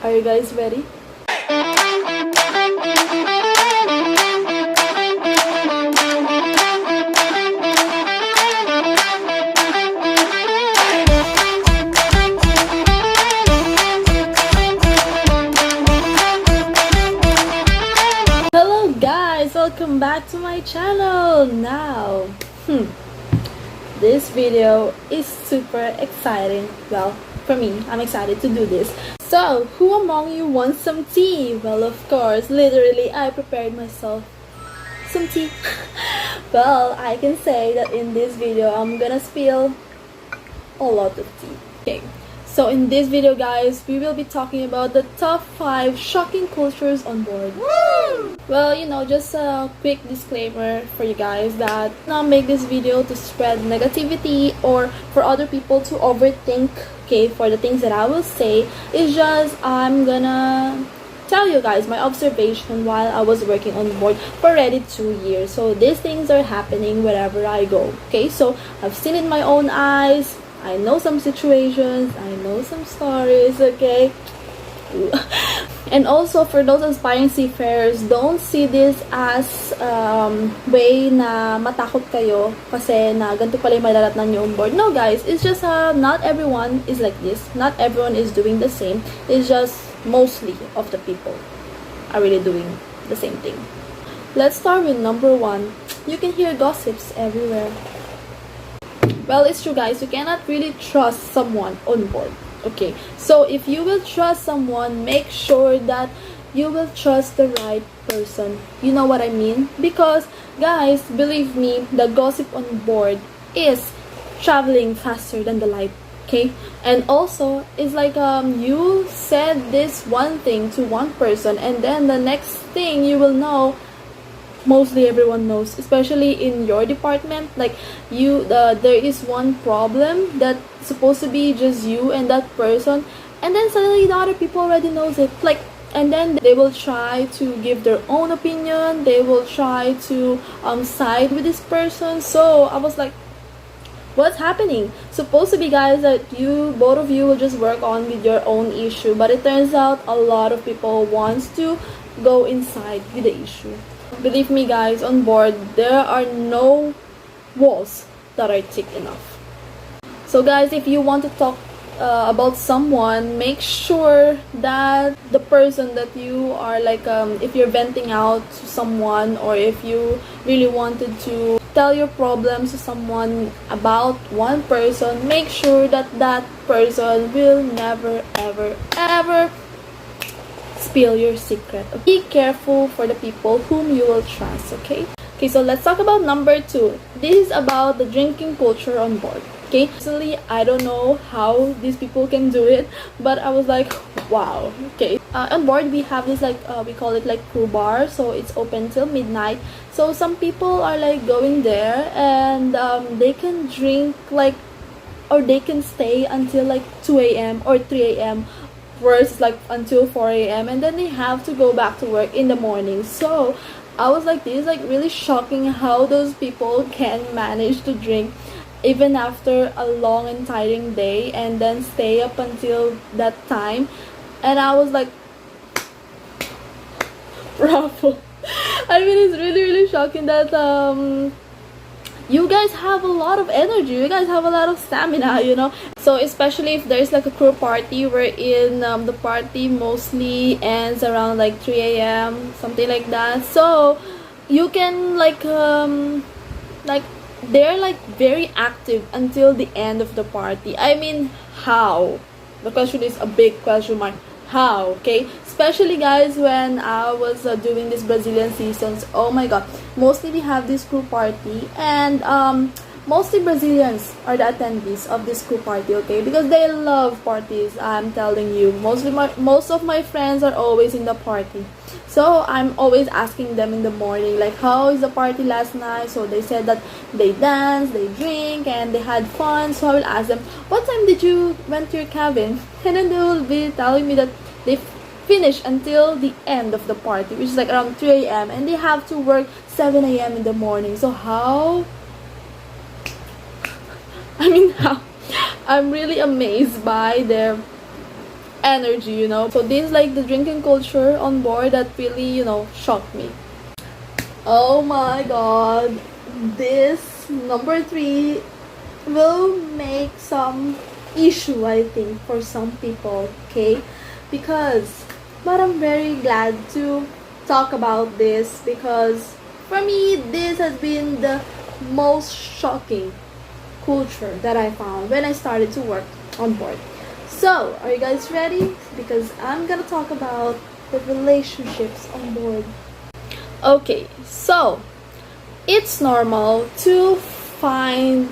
Are you guys ready? Hello guys, welcome back to my channel. Now, this video is super exciting. Well, for me, I'm excited to do this. So, who among you wants some tea? Well, of course, literally, I prepared myself some tea. Well, I can say that in this video, I'm gonna spill a lot of tea. Okay, so in this video, guys, we will be talking about the top 5 shocking cultures on board. Woo! Well, just a quick disclaimer for you guys that I not make this video to spread negativity or for other people to overthink, okay, for the things that I will say. It's just I'm gonna tell you guys my observation while I was working on board for already 2 years. So these things are happening wherever I go, okay? So I've seen it in my own eyes. I know some situations, I know some stories, okay? And also for those aspiring seafarers, don't see this as way na matakot kayo kasi na ganito pala yung madaratnan nyo on board. No guys, it's just not everyone is like this. Not everyone is doing the same. It's just mostly of the people are really doing the same thing. Let's start with number 1. You can hear gossips everywhere. Well, it's true guys, you cannot really trust someone on board. Okay, so if you will trust someone, make sure that you will trust the right person. You know what I mean? Because guys, believe me, the gossip on board is traveling faster than the light. Okay, and also it's like you said this one thing to one person, and then the next thing you will know, mostly everyone knows, especially in your department. Like there is one problem that's supposed to be just you and that person, and then suddenly the other people already knows it. Like, and then they will try to give their own opinion. They will try to side with this person. So I was like, what's happening? Supposed to be guys that both of you will just work on with your own issue, but it turns out a lot of people wants to go inside with the issue. Believe me guys, on board there are no walls that are thick enough. So guys, if you want to talk about someone, make sure that the person that you are like if you're venting out to someone, or if you really wanted to tell your problems to someone about one person, make sure that that person will never ever spill your secret. Be careful for the people whom you will trust, okay? Okay, so let's talk about number 2. This is about the drinking culture on board, okay? Personally, I don't know how these people can do it, but I was like, wow, okay. On board, we have this like, we call it like crew bar, so it's open till midnight. So some people are like going there and they can drink like, or they can stay until like 2 a.m. or 3 a.m. Worse, like until 4 a.m. and then they have to go back to work in the morning. So I was like, this is like really shocking how those people can manage to drink even after a long and tiring day and then stay up until that time. And I was like, bravo. I mean, it's really shocking that you guys have a lot of energy, you guys have a lot of stamina, so especially if there's like a crew party wherein the party mostly ends around like 3 a.m. something like that. So you can like they're like very active until the end of the party. I mean, how? The question is a big question mark. How? Okay, especially guys, when I was doing this Brazilian seasons, oh my god, mostly we have this crew party, and mostly Brazilians are the attendees of this crew party, okay, because they love parties. I'm telling you, most of my friends are always in the party. So I'm always asking them in the morning, like, how is the party last night? So they said that they dance, they drink, and they had fun. So I will ask them, what time did you went to your cabin? And then they will be telling me that they finish until the end of the party, which is like around 3 a.m. and they have to work 7 a.m. in the morning. So how? I mean, how? I'm really amazed by their energy, you know. So this is like the drinking culture on board that really, you know, shocked me. Oh my god, this number 3 will make some issue, I think, for some people, okay? Because, but I'm very glad to talk about this because for me, this has been the most shocking culture that I found when I started to work on board. So, are you guys ready? Because I'm gonna talk about the relationships on board. Okay, so it's normal to find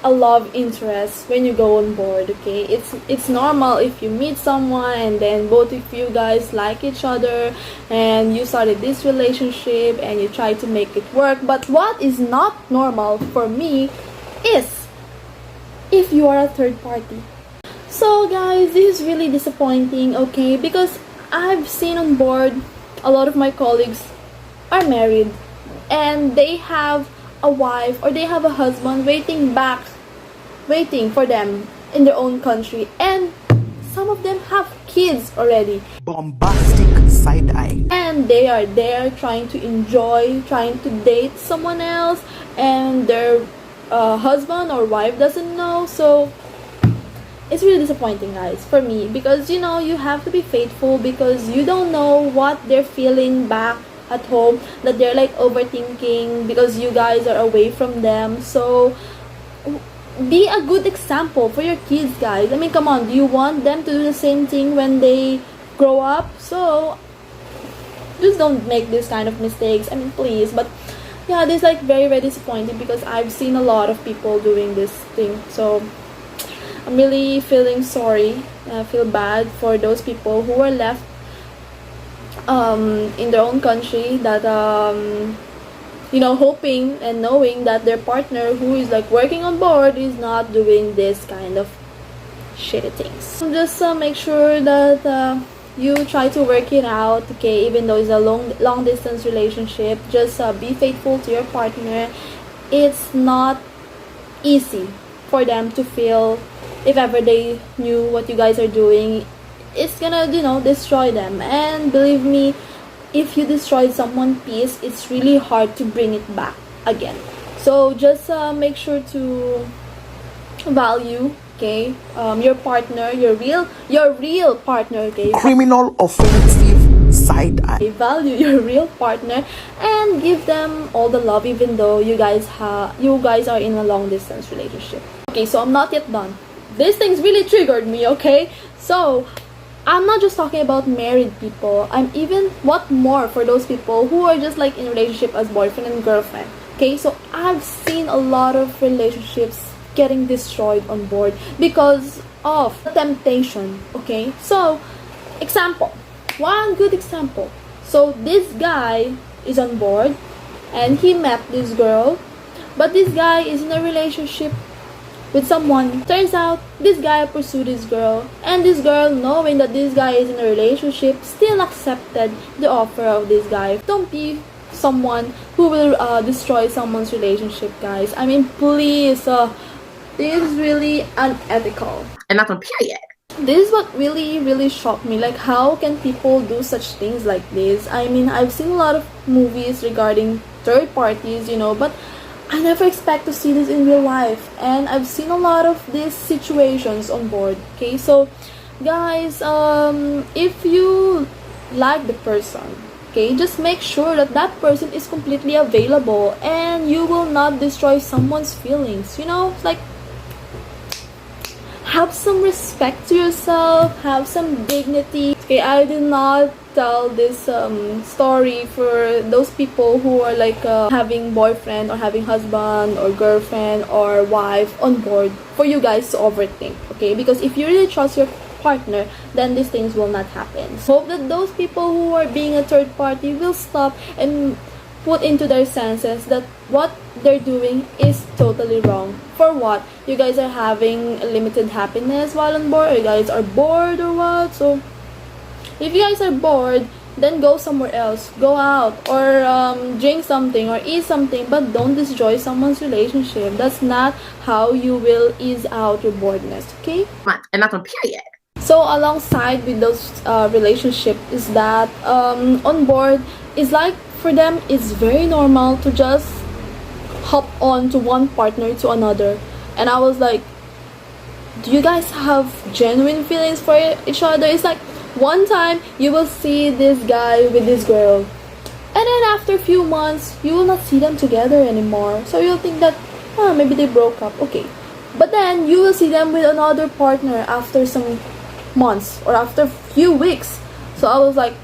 a love interest when you go on board, okay? It's normal if you meet someone and then both of you guys like each other and you started this relationship and you try to make it work. But what is not normal for me is if you are a third party. So guys, this is really disappointing, okay? Because I've seen on board a lot of my colleagues are married and they have a wife or they have a husband waiting for them in their own country, and some of them have kids already. Bombastic side eye. And they are there trying to enjoy, trying to date someone else, and their husband or wife doesn't know. So it's really disappointing, guys, for me, because you know, you have to be faithful because you don't know what they're feeling back at home, that they're like overthinking because you guys are away from them. So be a good example for your kids, guys. I mean, come on, do you want them to do the same thing when they grow up? So just don't make this kind of mistakes, I mean, please. But yeah, this is like very, very disappointing because I've seen a lot of people doing this thing. So I'm really feeling sorry. I feel bad for those people who are left in their own country, that you know, hoping and knowing that their partner who is like working on board is not doing this kind of shitty things. So just make sure that you try to work it out, okay? Even though it's a long distance relationship, just be faithful to your partner. It's not easy for them to feel, if ever they knew what you guys are doing, it's gonna, you know, destroy them. And believe me, if you destroy someone's peace, it's really hard to bring it back again. So just make sure to value, okay, your partner, your real partner, okay? Criminal offensive side eye. Value your real partner and give them all the love, even though you guys are in a long distance relationship. Okay, so I'm not yet done. These things really triggered me, okay? So I'm not just talking about married people. I'm even what more for those people who are just like in a relationship as boyfriend and girlfriend. Okay, so I've seen a lot of relationships getting destroyed on board because of temptation. Okay, so one good example. So this guy is on board and he met this girl, but this guy is in a relationship with someone. Turns out this guy pursued this girl, and this girl, knowing that this guy is in a relationship, still accepted the offer of this guy. Don't be someone who will destroy someone's relationship, guys. I mean, please, this is really unethical. And that's on period. This is what really shocked me. Like, how can people do such things like this? I mean, I've seen a lot of movies regarding third parties, you know, but I never expect to see this in real life, and I've seen a lot of these situations on board. Okay, so guys, if you like the person, okay, just make sure that that person is completely available and you will not destroy someone's feelings. You know, like, have some respect to yourself, have some dignity. Okay, I did not tell this story for those people who are like having boyfriend or having husband or girlfriend or wife on board for you guys to overthink, okay? Because if you really trust your partner, then these things will not happen. So hope that those people who are being a third party will stop and put into their senses that what they're doing is totally wrong. For what? You guys are having limited happiness while on board, or you guys are bored or what? So if you guys are bored, then go somewhere else. Go out or drink something or eat something, but don't destroy someone's relationship. That's not how you will ease out your boredness, okay? And that's on period. So alongside with those relationship is that on board is like for them it's very normal to just hop on to one partner to another. And I was like, do you guys have genuine feelings for each other? It's like one time you will see this guy with this girl, and then after a few months you will not see them together anymore, so you'll think that maybe they broke up, okay, but then you will see them with another partner after some months or after a few weeks. So I was like,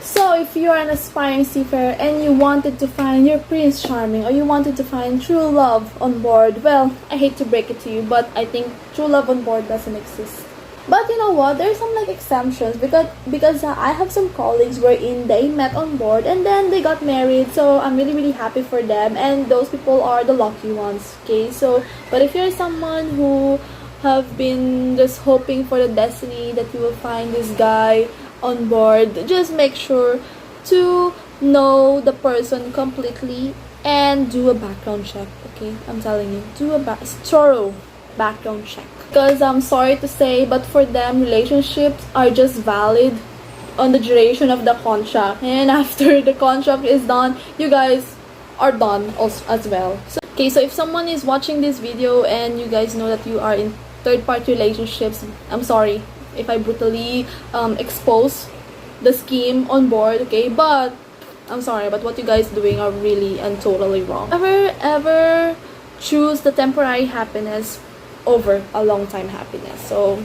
so if you're an aspiring seafarer and you wanted to find your Prince Charming, or you wanted to find true love on board, well, I hate to break it to you, but I think true love on board doesn't exist. But you know what? There's some like exemptions because I have some colleagues wherein they met on board and then they got married. So I'm really happy for them, and those people are the lucky ones. Okay, so but if you're someone who have been just hoping for the destiny that you will find this guy on board, just make sure to know the person completely and do a background check. Okay, I'm telling you, do a thorough background check. Because I'm sorry to say, but for them, relationships are just valid on the duration of the contract, and after the contract is done, you guys are done also, as well. So, okay, so if someone is watching this video and you guys know that you are in third-party relationships, I'm sorry if I brutally expose the scheme on board, okay, but I'm sorry, but what you guys doing are really and totally wrong. Ever choose the temporary happiness over a long time happiness. So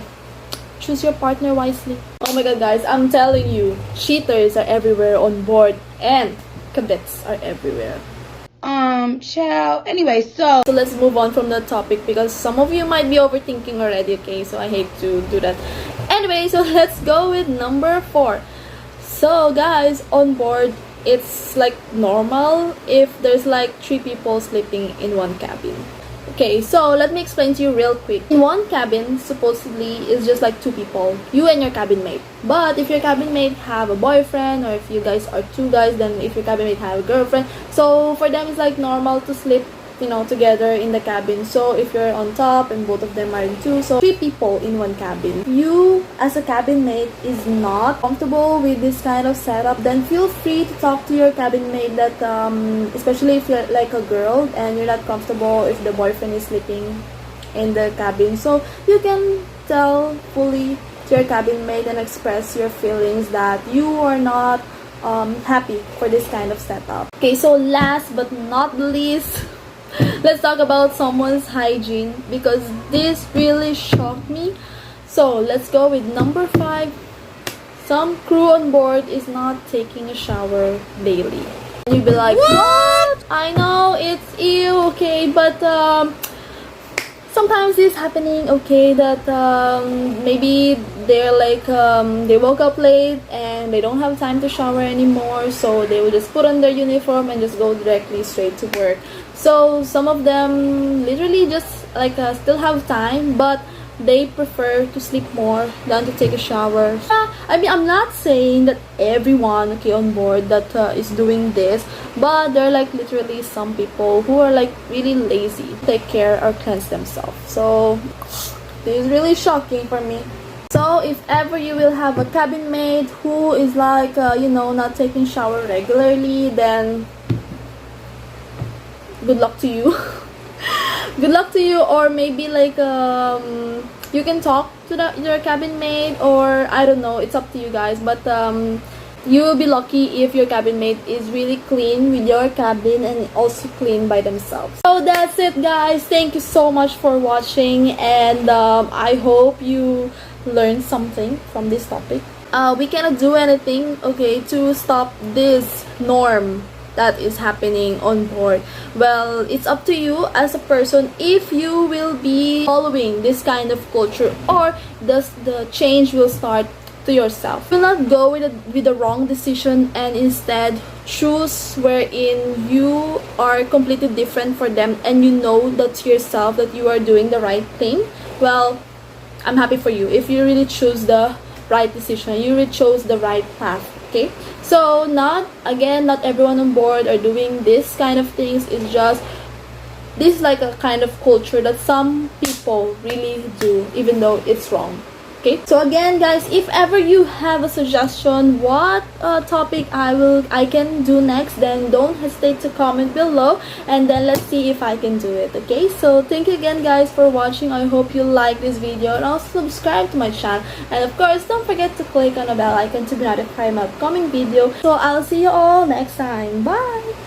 choose your partner wisely. Oh my god, guys, I'm telling you, cheaters are everywhere on board and cabits are everywhere. Child. Anyway, so let's move on from the topic because some of you might be overthinking already, okay? So I hate to do that. Anyway, so let's go with number 4. So guys, on board, it's like normal if there's like 3 people sleeping in one cabin. Okay, so let me explain to you real quick. In one cabin, supposedly, is just like 2 people, you and your cabin mate. But if your cabin mate have a boyfriend, or if you guys are 2 guys, then if your cabin mate have a girlfriend, so for them it's like normal to sleep, you know, together in the cabin. So if you're on top and both of them are in 2, so 3 people in one cabin. You as a cabin mate is not comfortable with this kind of setup, then feel free to talk to your cabin mate that especially if you're like a girl and you're not comfortable if the boyfriend is sleeping in the cabin, so you can tell fully to your cabin mate and express your feelings that you are not happy for this kind of setup. Okay, so last but not least, let's talk about someone's hygiene because this really shocked me. So let's go with number 5. Some crew on board is not taking a shower daily. And you'll be like, what? I know it's ew, okay, but sometimes it's happening, okay, that maybe they're like they woke up late and they don't have time to shower anymore, so they will just put on their uniform and just go directly straight to work. So some of them literally just like still have time, but they prefer to sleep more than to take a shower. I mean, I'm not saying that everyone, okay, on board that is doing this, but there are like literally some people who are like really lazy to take care or cleanse themselves. So this is really shocking for me. So if ever you will have a cabin mate who is like you know, not taking shower regularly, then good luck to you. Good luck to you. Or maybe like you can talk to your cabin mate, or I don't know, it's up to you guys, but you will be lucky if your cabin mate is really clean with your cabin and also clean by themselves. So that's it, guys. Thank you so much for watching, and I hope you learned something from this topic. We cannot do anything, okay, to stop this norm that is happening on board. Well, it's up to you as a person if you will be following this kind of culture, or does the change will start to yourself. Do not go with the wrong decision and instead choose wherein you are completely different for them and you know that to yourself that you are doing the right thing. Well, I'm happy for you if you really choose the right decision, you really chose the right path. Okay, so not everyone on board are doing this kind of things. It's just this is like a kind of culture that some people people really do, even though it's wrong. Okay, so again guys, if ever you have a suggestion what topic I can do next, then don't hesitate to comment below, and then let's see if I can do it. Okay, so thank you again guys for watching. I hope you like this video, and also subscribe to my channel, and of course don't forget to click on the bell icon to be notified of my upcoming video. So I'll see you all next time. Bye.